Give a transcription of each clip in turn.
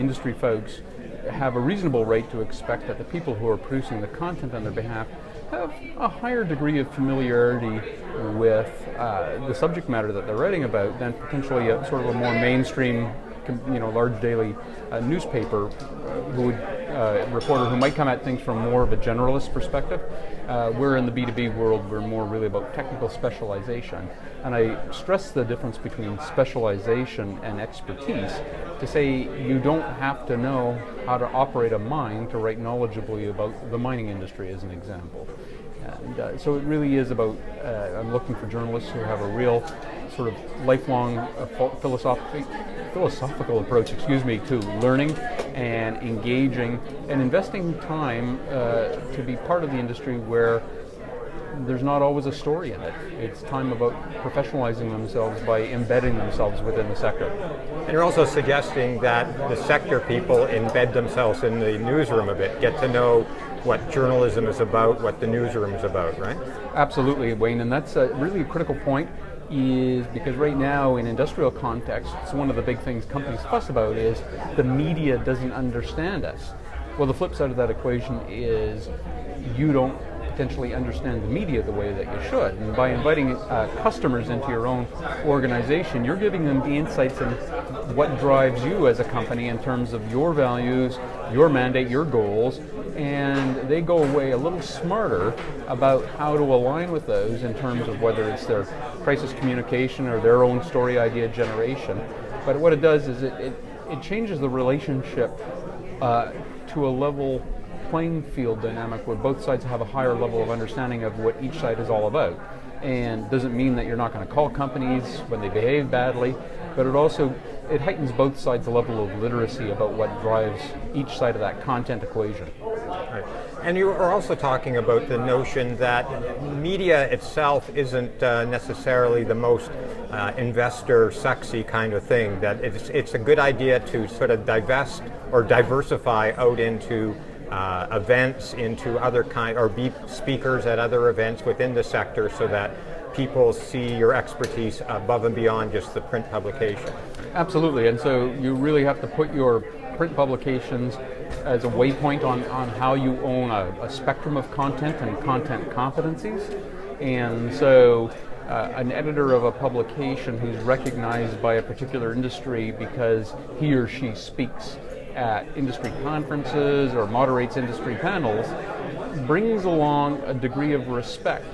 industry folks have a reasonable right to expect that the people who are producing the content on their behalf have a higher degree of familiarity with the subject matter that they're writing about than potentially a sort of a more mainstream, large daily newspaper reporter who might come at things from more of a generalist perspective. We're in the B2B world, we're more really about technical specialization. And I stress the difference between specialization and expertise to say you don't have to know how to operate a mine to write knowledgeably about the mining industry, as an example. And so it really is about, I'm looking for journalists who have a real sort of lifelong philosophical approach, to learning and engaging and investing time to be part of the industry where there's not always a story in it. It's time about professionalizing themselves by embedding themselves within the sector. And you're also suggesting that the sector people embed themselves in the newsroom a bit, get to know what journalism is about, what the newsroom is about, right? Absolutely, Wayne, and that's really a critical point, is because right now in industrial context, it's one of the big things companies fuss about is the media doesn't understand us. Well, the flip side of that equation is you don't potentially understand the media the way that you should. And by inviting customers into your own organization, you're giving them the insights in what drives you as a company in terms of your values, your mandate, your goals, and they go away a little smarter about how to align with those in terms of whether it's their crisis communication or their own story idea generation. But what it does is it changes the relationship to a level playing field dynamic where both sides have a higher level of understanding of what each side is all about. And doesn't mean that you're not going to call companies when they behave badly, but it heightens both sides' level of literacy about what drives each side of that content equation. Right. And you are also talking about the notion that media itself isn't necessarily the most investor sexy kind of thing, that it's a good idea to sort of divest or diversify out into events, into other or be speakers at other events within the sector so that people see your expertise above and beyond just the print publication. Absolutely, and so you really have to put your print publications as a waypoint on how you own a spectrum of content and content competencies. And so an editor of a publication who's recognized by a particular industry because he or she speaks at industry conferences or moderates industry panels brings along a degree of respect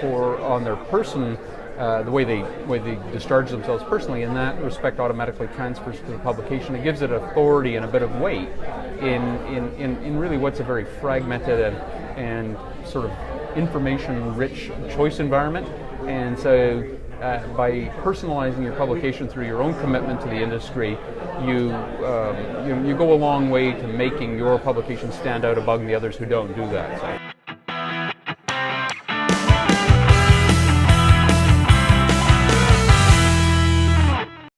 on their person, the way they discharge themselves personally, and that respect automatically transfers to the publication. It gives it authority and a bit of weight in really what's a very fragmented and sort of information-rich choice environment. And so by personalizing your publication through your own commitment to the industry, you go a long way to making your publication stand out among the others who don't do that. So.